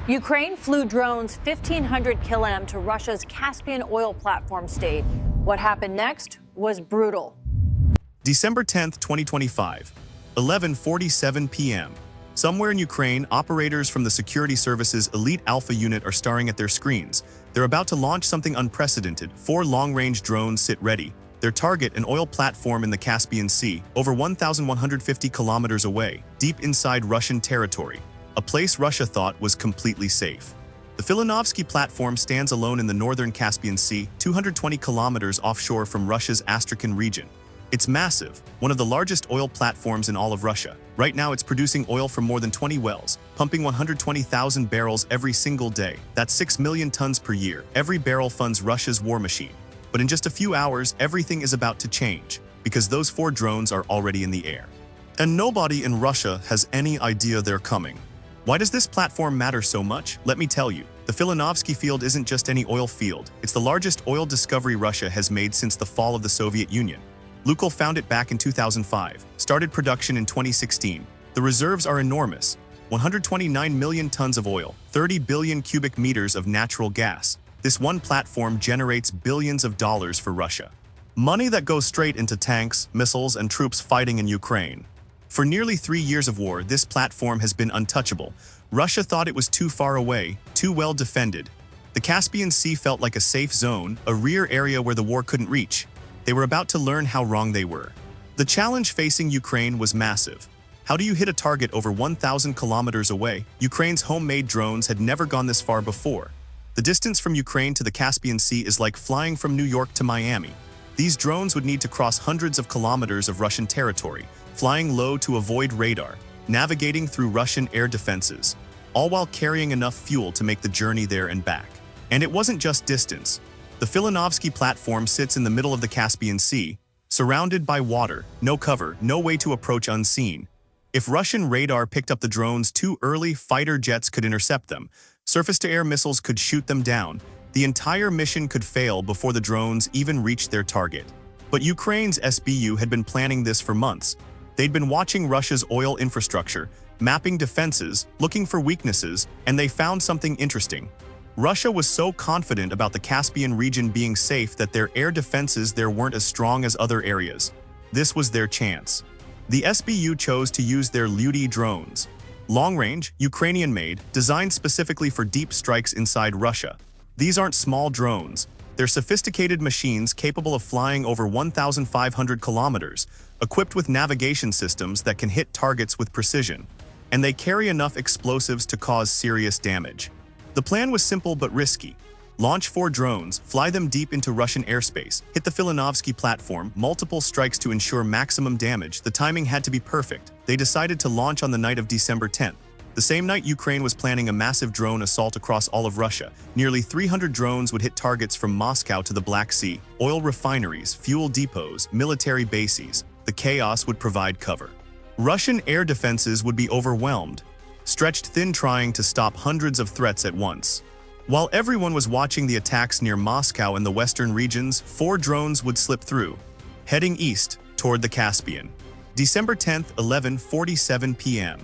Ukraine flew drones 1,500 km to Russia's Caspian oil platform state. What happened next was brutal. December 10th, 2025, 11:47 p.m. Somewhere in Ukraine, operators from the security services Elite Alpha unit are staring at their screens. They're about to launch something unprecedented. 4 long-range drones sit ready. Their target, an oil platform in the Caspian Sea, over 1,150 kilometers away, deep inside Russian territory, a place Russia thought was completely safe. The Filanovsky platform stands alone in the northern Caspian Sea, 220 kilometers offshore from Russia's Astrakhan region. It's massive, one of the largest oil platforms in all of Russia. Right now it's producing oil from more than 20 wells, pumping 120,000 barrels every single day. That's 6 million tons per year. Every barrel funds Russia's war machine. But in just a few hours, everything is about to change, because those 4 drones are already in the air. And nobody in Russia has any idea they're coming. Why does this platform matter so much? Let me tell you. The Filanovsky field isn't just any oil field. It's the largest oil discovery Russia has made since the fall of the Soviet Union. Lukoil found it back in 2005, started production in 2016. The reserves are enormous: 129 million tons of oil, 30 billion cubic meters of natural gas. This one platform generates billions of dollars for Russia. Money that goes straight into tanks, missiles, and troops fighting in Ukraine. For nearly 3 years of war, this platform has been untouchable. Russia thought it was too far away, too well defended. The Caspian Sea felt like a safe zone, a rear area where the war couldn't reach. They were about to learn how wrong they were. The challenge facing Ukraine was massive. How do you hit a target over 1,000 kilometers away? Ukraine's homemade drones had never gone this far before. The distance from Ukraine to the Caspian Sea is like flying from New York to Miami. These drones would need to cross hundreds of kilometers of Russian territory, flying low to avoid radar, navigating through Russian air defenses, all while carrying enough fuel to make the journey there and back. And it wasn't just distance. The Filanovsky platform sits in the middle of the Caspian Sea, surrounded by water, no cover, no way to approach unseen. If Russian radar picked up the drones too early, fighter jets could intercept them. Surface-to-air missiles could shoot them down. The entire mission could fail before the drones even reached their target. But Ukraine's SBU had been planning this for months. They'd been watching Russia's oil infrastructure, mapping defenses, looking for weaknesses, and they found something interesting. Russia was so confident about the Caspian region being safe that their air defenses there weren't as strong as other areas. This was their chance. The SBU chose to use their Lukoil drones. Long-range, Ukrainian-made, designed specifically for deep strikes inside Russia. These aren't small drones. They're sophisticated machines capable of flying over 1,500 kilometers, equipped with navigation systems that can hit targets with precision. And they carry enough explosives to cause serious damage. The plan was simple but risky. Launch 4 drones, fly them deep into Russian airspace, hit the Filanovsky platform, multiple strikes to ensure maximum damage. The timing had to be perfect. They decided to launch on the night of December 10th. The same night, Ukraine was planning a massive drone assault across all of Russia. Nearly 300 drones would hit targets from Moscow to the Black Sea, oil refineries, fuel depots, military bases. The chaos would provide cover. Russian air defenses would be overwhelmed, stretched thin trying to stop hundreds of threats at once. While everyone was watching the attacks near Moscow and the western regions, 4 drones would slip through, heading east toward the Caspian. December 10th, 11:47 p.m.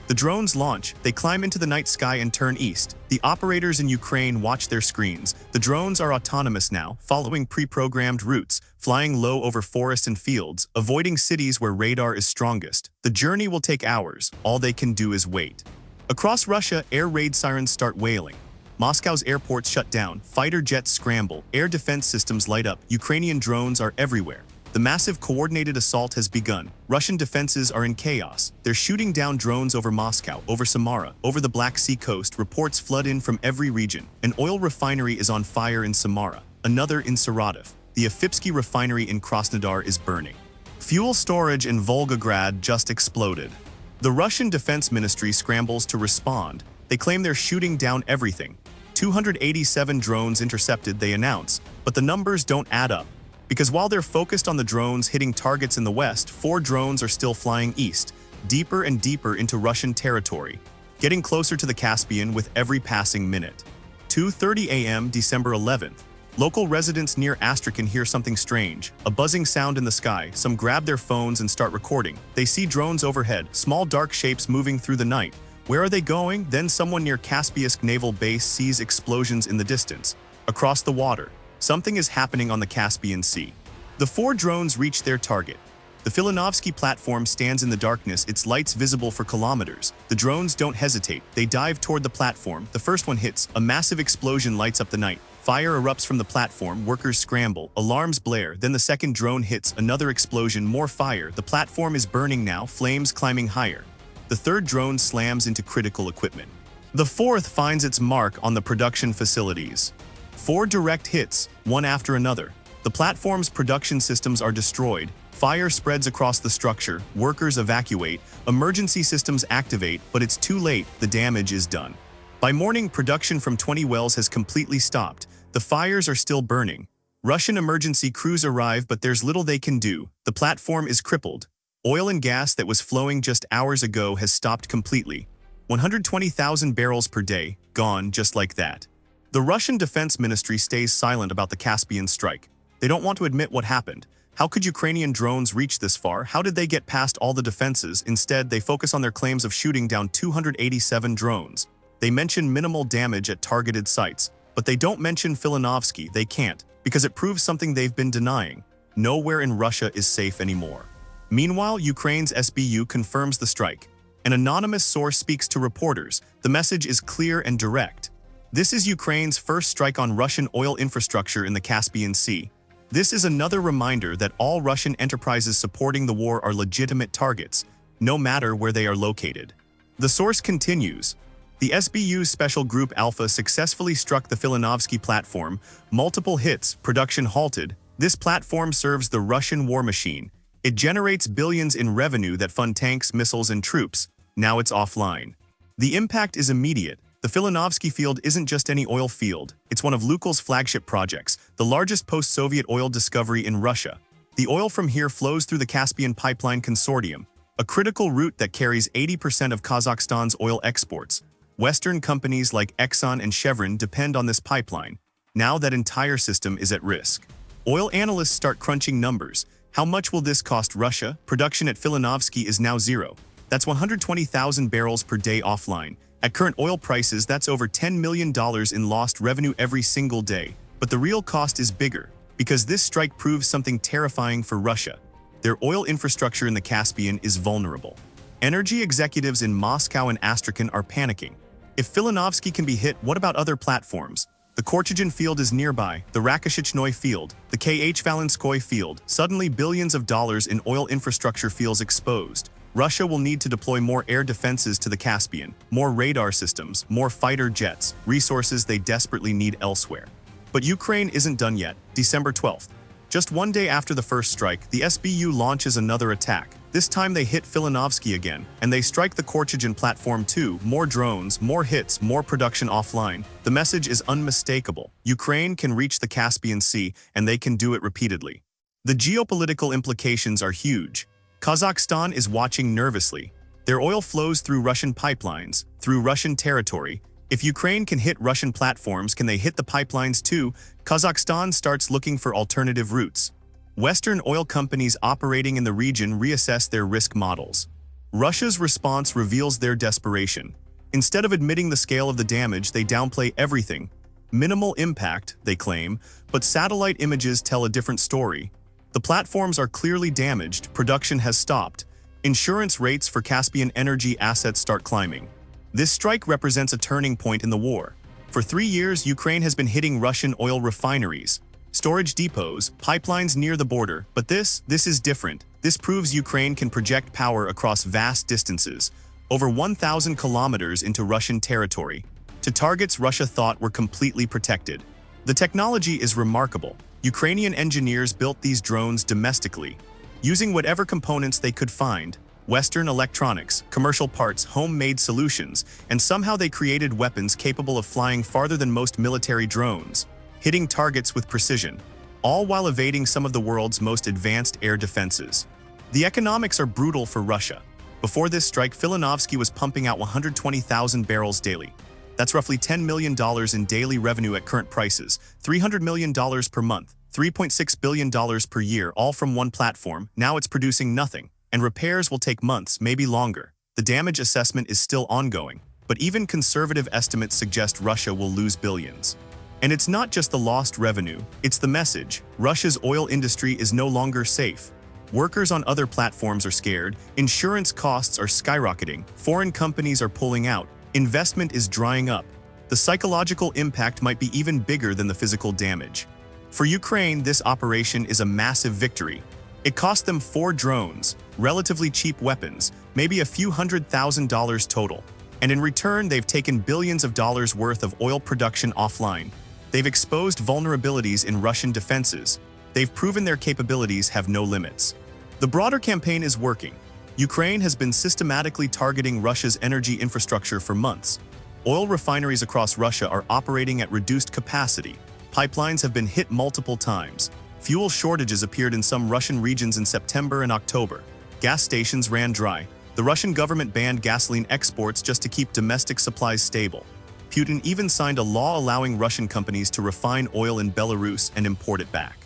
The drones launch, they climb into the night sky and turn east. The operators in Ukraine watch their screens. The drones are autonomous now, following pre-programmed routes, flying low over forests and fields, avoiding cities where radar is strongest. The journey will take hours. All they can do is wait. Across Russia, air raid sirens start wailing. Moscow's airports shut down, fighter jets scramble, air defense systems light up, Ukrainian drones are everywhere. The massive coordinated assault has begun. Russian defenses are in chaos. They're shooting down drones over Moscow, over Samara, over the Black Sea coast. Reports flood in from every region. An oil refinery is on fire in Samara, another in Saratov. The Afipsky refinery in Krasnodar is burning. Fuel storage in Volgograd just exploded. The Russian Defense Ministry scrambles to respond. They claim they're shooting down everything. 287 drones intercepted, they announce, but the numbers don't add up. Because while they're focused on the drones hitting targets in the west, 4 drones are still flying east, deeper and deeper into Russian territory, getting closer to the Caspian with every passing minute. 2:30 a.m. December 11th. Local residents near Astrakhan hear something strange, a buzzing sound in the sky. Some grab their phones and start recording. They see drones overhead, small dark shapes moving through the night. Where are they going? Then someone near Caspian naval base sees explosions in the distance. Across the water, something is happening on the Caspian Sea. The 4 drones reach their target. The Filanovsky platform stands in the darkness, its lights visible for kilometers. The drones don't hesitate. They dive toward the platform. The first one hits. A massive explosion lights up the night. Fire erupts from the platform. Workers scramble. Alarms blare. Then the second drone hits. Another explosion. More fire. The platform is burning now. Flames climbing higher. The third drone slams into critical equipment. The fourth finds its mark on the production facilities. 4 direct hits, one after another. The platform's production systems are destroyed. Fire spreads across the structure. Workers evacuate. Emergency systems activate, but it's too late. The damage is done. By morning, production from 20 wells has completely stopped. The fires are still burning. Russian emergency crews arrive, but there's little they can do. The platform is crippled. Oil and gas that was flowing just hours ago has stopped completely. 120,000 barrels per day, gone just like that. The Russian Defense Ministry stays silent about the Caspian strike. They don't want to admit what happened. How could Ukrainian drones reach this far? How did they get past all the defenses? Instead, they focus on their claims of shooting down 287 drones. They mention minimal damage at targeted sites, but they don't mention Filanovsky. They can't, because it proves something they've been denying. Nowhere in Russia is safe anymore. Meanwhile, Ukraine's SBU confirms the strike. An anonymous source speaks to reporters. The message is clear and direct. This is Ukraine's first strike on Russian oil infrastructure in the Caspian Sea. This is another reminder that all Russian enterprises supporting the war are legitimate targets, no matter where they are located. The source continues. The SBU's Special Group Alpha successfully struck the Filanovsky platform. Multiple hits, production halted. This platform serves the Russian war machine. It generates billions in revenue that fund tanks, missiles, and troops. Now it's offline. The impact is immediate. The Filanovsky field isn't just any oil field. It's one of Lukoil's flagship projects, the largest post-Soviet oil discovery in Russia. The oil from here flows through the Caspian Pipeline Consortium, a critical route that carries 80% of Kazakhstan's oil exports. Western companies like Exxon and Chevron depend on this pipeline. Now that entire system is at risk. Oil analysts start crunching numbers. How much will this cost Russia? Production at Filanovsky is now zero. That's 120,000 barrels per day offline. At current oil prices, that's over $10 million in lost revenue every single day. But the real cost is bigger, because this strike proves something terrifying for Russia. Their oil infrastructure in the Caspian is vulnerable. Energy executives in Moscow and Astrakhan are panicking. If Filanovsky can be hit, what about other platforms? The Korchagin field is nearby, the Rakashichnoi field, the KH Valinskoy field. Suddenly billions of dollars in oil infrastructure feels exposed. Russia will need to deploy more air defenses to the Caspian, more radar systems, more fighter jets, resources they desperately need elsewhere. But Ukraine isn't done yet. December 12th. Just one day after the first strike, the SBU launches another attack. This time they hit Filanovsky again, and they strike the Korchagin platform too. More drones, more hits, more production offline. The message is unmistakable. Ukraine can reach the Caspian Sea, and they can do it repeatedly. The geopolitical implications are huge. Kazakhstan is watching nervously. Their oil flows through Russian pipelines, through Russian territory. If Ukraine can hit Russian platforms, can they hit the pipelines too? Kazakhstan starts looking for alternative routes. Western oil companies operating in the region reassess their risk models. Russia's response reveals their desperation. Instead of admitting the scale of the damage, they downplay everything. Minimal impact, they claim, but satellite images tell a different story. The platforms are clearly damaged, production has stopped. Insurance rates for Caspian energy assets start climbing. This strike represents a turning point in the war. For 3 years, Ukraine has been hitting Russian oil refineries, storage depots, pipelines near the border. But this is different. This proves Ukraine can project power across vast distances, over 1,000 kilometers into Russian territory, to targets Russia thought were completely protected. The technology is remarkable. Ukrainian engineers built these drones domestically, using whatever components they could find. Western electronics, commercial parts, homemade solutions, and somehow they created weapons capable of flying farther than most military drones, hitting targets with precision, all while evading some of the world's most advanced air defenses. The economics are brutal for Russia. Before this strike, Filanovsky was pumping out 120,000 barrels daily. That's roughly $10 million in daily revenue at current prices, $300 million per month, $3.6 billion per year, all from one platform. Now it's producing nothing, and repairs will take months, maybe longer. The damage assessment is still ongoing, but even conservative estimates suggest Russia will lose billions. And it's not just the lost revenue, it's the message. Russia's oil industry is no longer safe. Workers on other platforms are scared, insurance costs are skyrocketing, foreign companies are pulling out, investment is drying up. The psychological impact might be even bigger than the physical damage. For Ukraine, this operation is a massive victory. It cost them 4 drones, relatively cheap weapons, maybe a few $100,000 total. And in return, they've taken billions of dollars worth of oil production offline. They've exposed vulnerabilities in Russian defenses. They've proven their capabilities have no limits. The broader campaign is working. Ukraine has been systematically targeting Russia's energy infrastructure for months. Oil refineries across Russia are operating at reduced capacity. Pipelines have been hit multiple times. Fuel shortages appeared in some Russian regions in September and October. Gas stations ran dry. The Russian government banned gasoline exports just to keep domestic supplies stable. Putin even signed a law allowing Russian companies to refine oil in Belarus and import it back.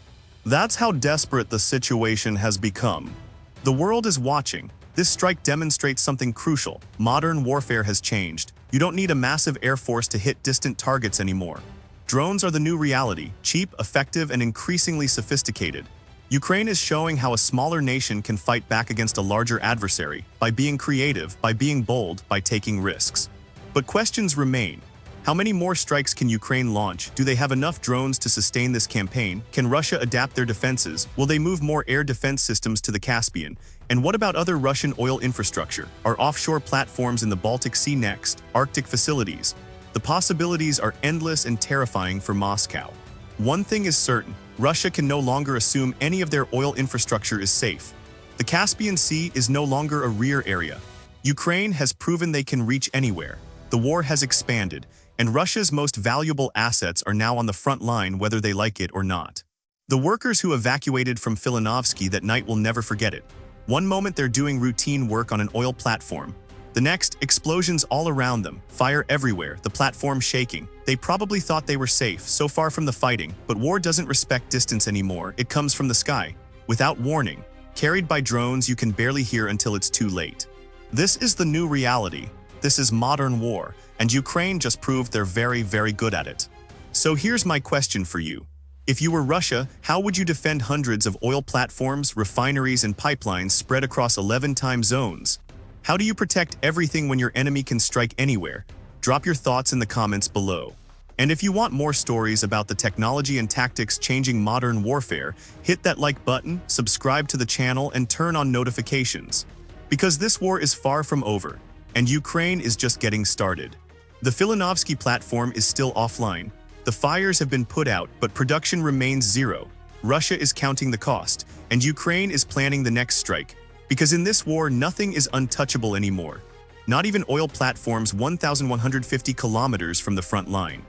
That's how desperate the situation has become. The world is watching. This strike demonstrates something crucial. Modern warfare has changed. You don't need a massive air force to hit distant targets anymore. Drones are the new reality, cheap, effective, and increasingly sophisticated. Ukraine is showing how a smaller nation can fight back against a larger adversary, by being creative, by being bold, by taking risks. But questions remain. How many more strikes can Ukraine launch? Do they have enough drones to sustain this campaign? Can Russia adapt their defenses? Will they move more air defense systems to the Caspian? And what about other Russian oil infrastructure? Are offshore platforms in the Baltic Sea next? Arctic facilities? The possibilities are endless and terrifying for Moscow. One thing is certain, Russia can no longer assume any of their oil infrastructure is safe. The Caspian Sea is no longer a rear area. Ukraine has proven they can reach anywhere. The war has expanded, and Russia's most valuable assets are now on the front line whether they like it or not. The workers who evacuated from Filanovsky that night will never forget it. One moment they're doing routine work on an oil platform. The next, explosions all around them, fire everywhere, the platform shaking. They probably thought they were safe, so far from the fighting, but war doesn't respect distance anymore, it comes from the sky. Without warning, carried by drones you can barely hear until it's too late. This is the new reality. This is modern war, and Ukraine just proved they're very, very good at it. So here's my question for you. If you were Russia, how would you defend hundreds of oil platforms, refineries, and pipelines spread across 11 time zones? How do you protect everything when your enemy can strike anywhere? Drop your thoughts in the comments below. And if you want more stories about the technology and tactics changing modern warfare, hit that like button, subscribe to the channel, and turn on notifications. Because this war is far from over, and Ukraine is just getting started. The Filanovsky platform is still offline. The fires have been put out, but production remains zero. Russia is counting the cost, and Ukraine is planning the next strike. Because in this war, nothing is untouchable anymore. Not even oil platforms 1,150 kilometers from the front line.